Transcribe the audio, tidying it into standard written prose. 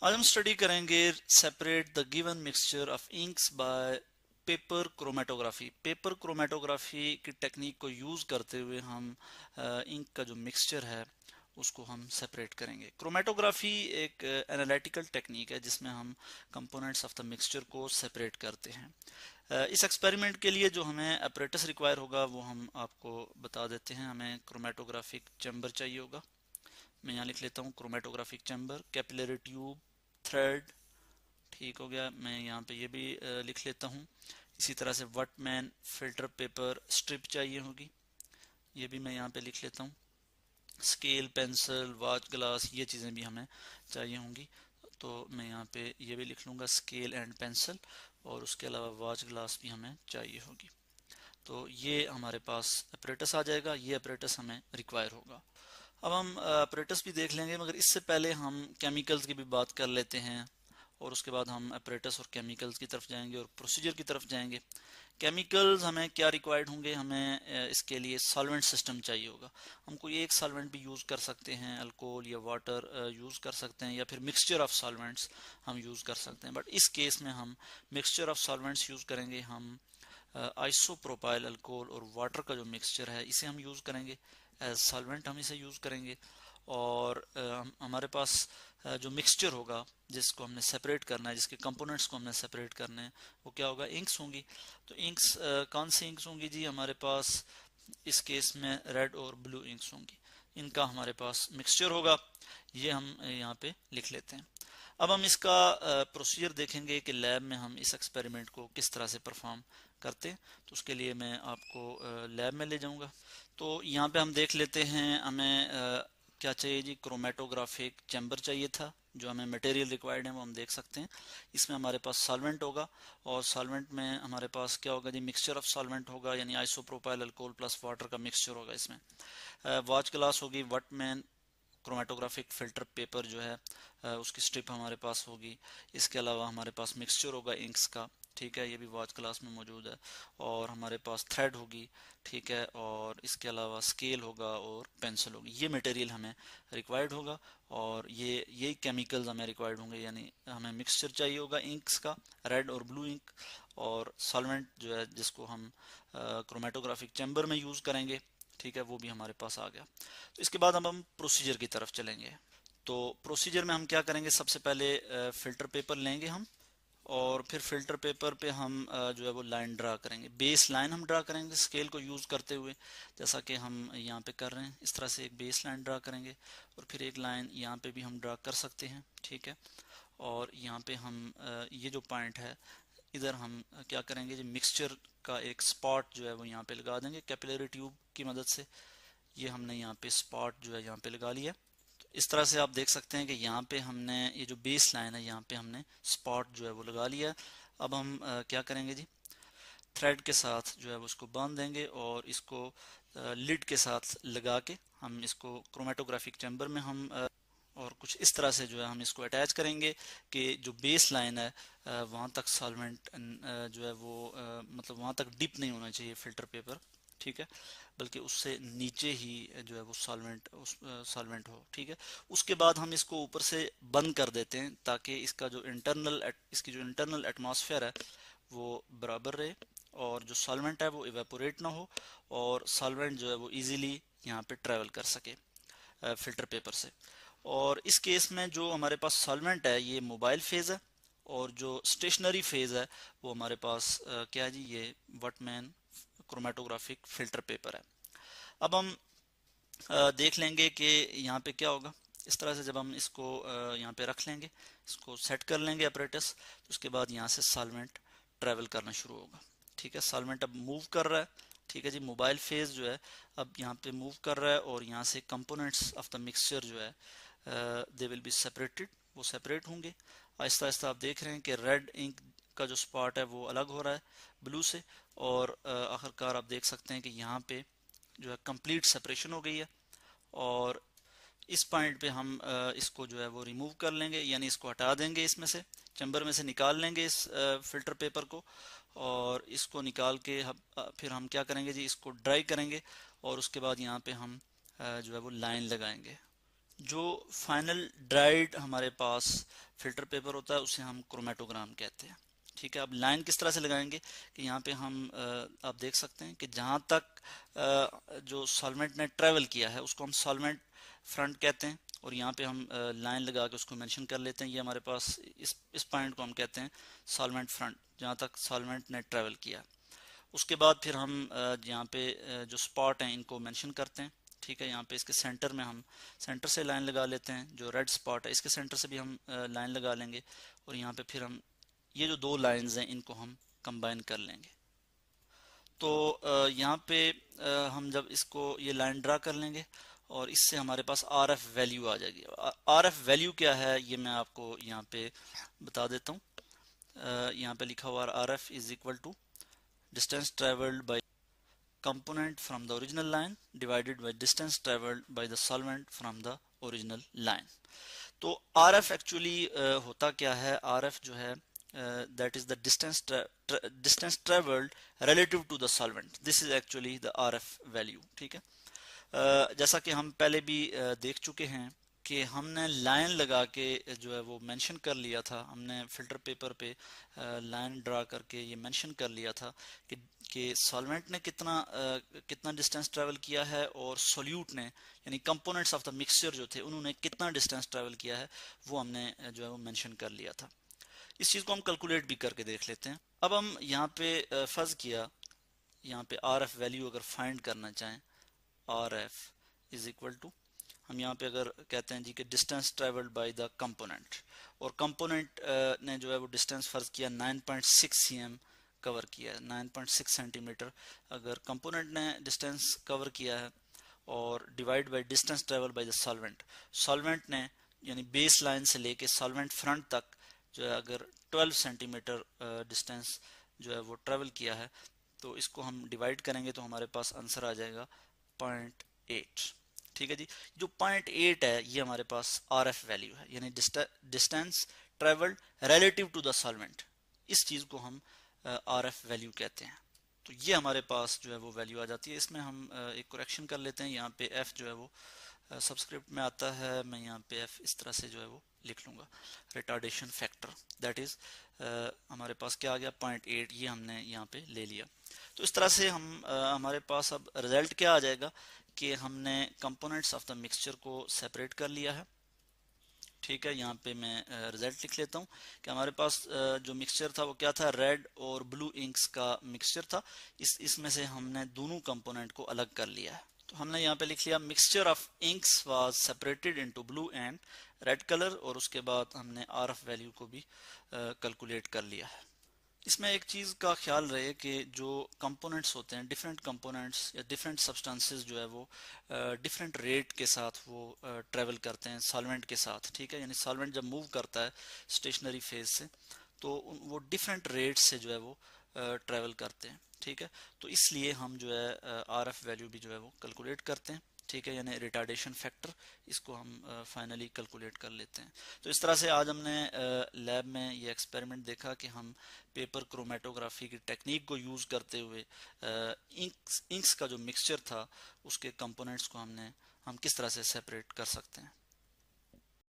आज हम स्टडी करेंगे separate the given mixture of inks by paper chromatography. Paper chromatography की टेक्निक को यूज करते हुए हम इंक का जो मिक्सचर है उसको हम सेपरेट करेंगे। क्रोमेटोग्राफी एक एनालिटिकल टेक्निक है जिसमें हम कंपोनेंट्स ऑफ द मिक्सचर को सेपरेट करते हैं। इस एक्सपेरिमेंट के लिए जो हमें अपरेटस रिक्वायर होगा वो हम आपको बता देते हैं। हमें क्रोमेटोग्राफिक चैम्बर चाहिए होगा। मैं यहाँ लिख लेता हूँ chromatographic chamber, capillary tube, thread. ठीक हो गया। मैं यहाँ पे ये भी लिख लेता हूँ। इसी तरह से वटमैन फिल्टर पेपर स्ट्रिप चाहिए होगी, ये भी मैं यहाँ पे लिख लेता हूँ। स्केल, पेंसिल, वॉच ग्लास, ये चीज़ें भी हमें चाहिए होंगी, तो मैं यहाँ पे ये भी लिख लूँगा स्केल एंड पेंसिल। और उसके अलावा वॉच ग्लास भी हमें चाहिए होगी। तो ये हमारे पास अपरेटस आ जाएगा। ये अपरेटस हमें रिक्वायर होगा। अब हम अपरेटस भी देख लेंगे, मगर इससे पहले हम केमिकल्स की भी बात कर लेते हैं और उसके बाद हम अपरेटस और केमिकल्स की तरफ जाएंगे और प्रोसीजर की तरफ जाएंगे। केमिकल्स हमें क्या रिक्वायर्ड होंगे, हमें इसके लिए सॉल्वेंट सिस्टम चाहिए होगा। हम कोई एक सॉल्वेंट भी यूज़ कर सकते हैं, अल्कोहल या वाटर यूज़ कर सकते हैं, या फिर मिक्सचर ऑफ सॉल्वेंट्स हम यूज़ कर सकते हैं। बट इस केस में हम मिक्सचर ऑफ सॉल्वेंट्स यूज़ करेंगे। हम आइसोप्रोपाइल अल्कोहल और वाटर का जो मिक्सचर है इसे हम यूज़ करेंगे एज सॉल्वेंट, हम इसे यूज़ करेंगे। और हमारे पास जो मिक्सचर होगा जिसको हमने सेपरेट करना है, जिसके कंपोनेंट्स को हमने सेपरेट करना है, वो क्या होगा, इंक्स होंगी। तो इंक्स कौन सी इंक्स होंगी जी, हमारे पास इस केस में रेड और ब्लू इंक्स होंगी। इनका हमारे पास मिक्सचर होगा, ये हम यहाँ पे लिख लेते हैं। अब हम इसका प्रोसीजर देखेंगे कि लैब में हम इस एक्सपेरिमेंट को किस तरह से परफॉर्म करते हैं। तो उसके लिए मैं आपको लैब में ले जाऊंगा। तो यहाँ पे हम देख लेते हैं, हमें क्या चाहिए जी, क्रोमेटोग्राफिक चैम्बर चाहिए था। जो हमें मटेरियल रिक्वायर्ड है वो हम देख सकते हैं। इसमें हमारे पास सॉल्वेंट होगा, और सॉल्वेंट में हमारे पास क्या होगा जी, मिक्सचर ऑफ सॉल्वेंट होगा, यानी आइसोप्रोपाइल अल्कोहल प्लस वाटर का मिक्सचर होगा। इसमें वॉच ग्लास होगी, वटमैन क्रोमेटोग्राफिक फिल्टर पेपर जो है उसकी स्ट्रिप हमारे पास होगी। इसके अलावा हमारे पास मिक्सचर होगा इंक्स का, ठीक है, ये भी वॉच क्लास में मौजूद है। और हमारे पास थ्रेड होगी, ठीक है, और इसके अलावा स्केल होगा और पेंसिल होगी। ये मटेरियल हमें रिक्वायर्ड होगा, और यही केमिकल्स हमें रिक्वायर्ड होंगे। यानी हमें मिक्सचर चाहिए होगा इंक्स का, रेड और ब्लू इंक, और सॉल्वेंट जो है जिसको हम क्रोमेटोग्राफिक चैम्बर में यूज़ करेंगे, ठीक है, वो भी हमारे पास आ गया। तो इसके बाद अब हम प्रोसीजर की तरफ चलेंगे। तो प्रोसीजर में हम क्या करेंगे, सबसे पहले फिल्टर पेपर लेंगे हम, और फिर फिल्टर पेपर पे हम जो है वो लाइन ड्रा करेंगे। बेस लाइन हम ड्रा करेंगे स्केल को यूज़ करते हुए, जैसा कि हम यहाँ पे कर रहे हैं। इस तरह से एक बेस लाइन ड्रा करेंगे, और फिर एक लाइन यहाँ पे भी हम ड्रा कर सकते हैं, ठीक है। और यहाँ पे हम ये जो पॉइंट है, इधर हम क्या करेंगे जी, मिक्सचर का एक स्पॉट जो है वो यहाँ पे लगा देंगे कैपिलरी ट्यूब की मदद से। ये हमने यहाँ पे स्पॉट जो है यहाँ पे लगा लिया। तो इस तरह से आप देख सकते हैं कि यहाँ पे हमने ये जो बेस लाइन है यहाँ पे हमने स्पॉट जो है वो लगा लिया। अब हम क्या करेंगे जी, थ्रेड के साथ जो है वो उसको बांध देंगे, और इसको लिड के साथ लगा के हम इसको क्रोमेटोग्राफिक चैम्बर में हम और कुछ इस तरह से जो है हम इसको अटैच करेंगे कि जो बेस लाइन है वहाँ तक सॉल्वेंट जो है वो मतलब वहाँ तक डिप नहीं होना चाहिए फिल्टर पेपर, ठीक है, बल्कि उससे नीचे ही जो है वो सॉल्वेंट हो, ठीक है। उसके बाद हम इसको ऊपर से बंद कर देते हैं, ताकि इसकी जो इंटरनल एटमॉस्फेयर है वो बराबर रहे, और जो सॉल्वेंट है वो इवेपोरेट ना हो, और सॉल्वेंट जो है वो इजीली यहाँ पे ट्रेवल कर सके फिल्टर पेपर से। और इस केस में जो हमारे पास सॉल्वेंट है ये मोबाइल फेज है, और जो स्टेशनरी फेज है वो हमारे पास क्या है जी, ये वटमैन क्रोमेटोग्राफिक फिल्टर पेपर है। अब हम देख लेंगे कि यहाँ पे क्या होगा। इस तरह से जब हम इसको यहाँ पे रख लेंगे, इसको सेट कर लेंगे अपरेटस, तो उसके बाद यहाँ से सॉल्वेंट ट्रेवल करना शुरू होगा, ठीक है। सॉल्वेंट अब मूव कर रहा है, ठीक है जी। मोबाइल फेज जो है अब यहाँ पे मूव कर रहा है, और यहाँ से कंपोनेंट्स ऑफ द मिक्सचर जो है दे विल बी सेपरेटेड, वो सेपरेट होंगे। आहिस्ता आहिस्ता आप देख रहे हैं कि रेड इंक का जो स्पॉट है वो अलग हो रहा है ब्लू से, और आखिरकार आप देख सकते हैं कि यहाँ पे जो है कंप्लीट सेपरेशन हो गई है। और इस पॉइंट पे हम इसको जो है वो रिमूव कर लेंगे, यानी इसको हटा देंगे, इसमें से चैम्बर में से निकाल लेंगे इस फिल्टर पेपर को, और इसको निकाल के फिर हम क्या करेंगे जी, इसको ड्राई करेंगे, और उसके बाद यहाँ पे हम जो है वो लाइन लगाएंगे। जो फाइनल ड्राइड हमारे पास फिल्टर पेपर होता है उसे हम क्रोमेटोग्राम कहते हैं। ठीक है, अब लाइन किस तरह से लगाएंगे कि यहाँ पे हम आप देख सकते हैं कि जहाँ तक जो सॉल्वेंट ने ट्रेवल किया है उसको हम सॉल्वेंट फ्रंट कहते हैं, और यहाँ पे हम लाइन लगा के उसको मेंशन कर लेते हैं। ये हमारे पास इस पॉइंट को हम कहते हैं सॉल्वेंट फ्रंट, जहाँ तक सॉल्वेंट ने ट्रेवल किया। उसके बाद फिर हम यहाँ पे जो स्पॉट हैं इनको मेंशन करते हैं। ठीक है, यहाँ पे इसके सेंटर में हम सेंटर से लाइन लगा लेते हैं। जो रेड स्पॉट है इसके सेंटर से भी हम लाइन लगा लेंगे, और यहाँ पे फिर हम ये जो दो लाइंस हैं इनको हम कंबाइन कर लेंगे। तो यहाँ पे हम जब इसको ये लाइन ड्रा कर लेंगे और इससे हमारे पास आर एफ वैल्यू आ जाएगी। आर एफ वैल्यू क्या है ये मैं आपको यहाँ पे बता देता हूँ। यहाँ पे लिखा हुआ R F is equal to distance travelled by component from the original line divided by distance traveled by the solvent from the original line। तो RF एक्चुअली होता क्या है, RF जो है that is the distance traveled relative to the solvent, this is actually the RF value। ठीक है, जैसा कि हम पहले भी देख चुके हैं कि हमने लाइन लगा के जो है वो मेंशन कर लिया था, हमने फिल्टर पेपर पे लाइन ड्रा करके ये मेंशन कर लिया था कि सॉल्वेंट ने कितना डिस्टेंस ट्रैवल किया है और सोल्यूट ने यानी कंपोनेंट्स ऑफ द मिक्सचर जो थे उन्होंने कितना डिस्टेंस ट्रैवल किया है, वो हमने जो है वो मेंशन कर लिया था। इस चीज़ को हम कैलकुलेट भी करके देख लेते हैं। अब हम यहाँ पे फर्ज किया, यहाँ पे आर एफ वैल्यू अगर फाइंड करना चाहें, R F is equal to, हम यहाँ पे अगर कहते हैं जी कि distance travelled by the component, और कंपोनेंट ने जो है वो डिस्टेंस फर्ज किया 9.6 cm कवर किया है, 9.6 सेंटीमीटर अगर कंपोनेंट ने डिस्टेंस कवर किया है, और divide by distance travel by the solvent, solvent ने यानी बेस लाइन से लेके सॉल्वेंट फ्रंट तक जो है अगर 12 सेंटीमीटर डिस्टेंस जो है वो ट्रेवल किया है, तो इसको हम डिवाइड करेंगे तो हमारे पास आंसर आ जाएगा 0.8। ठीक है जी, जो 0.8 है ये हमारे पास आर एफ वैल्यू है, यानी distance travelled relative to the solvent, इस चीज को हम आर एफ वैल्यू कहते हैं। तो ये हमारे पास जो है वो वैल्यू आ जाती है। इसमें हम एक करेक्शन कर लेते हैं, यहाँ पे एफ जो है वो सबस्क्रिप्ट में आता है, मैं यहाँ पे एफ इस तरह से जो है वो लिख लूँगा, रिटार्डेशन फैक्टर, दैट इज हमारे पास क्या आ गया 0.8, ये हमने यहाँ पे ले लिया। तो इस तरह से हम हमारे पास अब रिजल्ट क्या आ जाएगा कि हमने कंपोनेंट्स ऑफ द मिक्सचर को सेपरेट कर लिया है। ठीक है, यहाँ पे मैं रिजल्ट लिख लेता हूँ कि हमारे पास जो मिक्सचर था वो क्या था, रेड और ब्लू इंक्स का मिक्सचर था। इसमें से हमने दोनों कंपोनेंट को अलग कर लिया है। तो हमने यहाँ पे लिख लिया mixture of inks was separated into blue and red colour, और उसके बाद हमने आर एफ वैल्यू को भी कैलकुलेट कर लिया है। इसमें एक चीज़ का ख्याल रहे कि जो कंपोनेंट्स होते हैं, डिफरेंट कंपोनेंट्स या डिफरेंट सब्सटेंसेस जो है वो डिफरेंट रेट के साथ वो ट्रेवल करते हैं सॉल्वेंट के साथ। ठीक है, यानी सॉल्वेंट जब मूव करता है स्टेशनरी फेज से तो वो डिफरेंट रेट से जो है वो ट्रेवल करते हैं। ठीक है, तो इसलिए हम जो है आर एफ वैल्यू भी जो है वो कैलकुलेट करते हैं। ठीक है, यानी रिटार्डेशन फैक्टर, इसको हम फाइनली कैलकुलेट कर लेते हैं। तो इस तरह से आज हमने लैब में ये एक्सपेरिमेंट देखा कि हम पेपर क्रोमेटोग्राफी की टेक्निक को यूज़ करते हुए इंक्स का जो मिक्सचर था उसके कंपोनेंट्स को हम किस तरह से सेपरेट कर सकते हैं।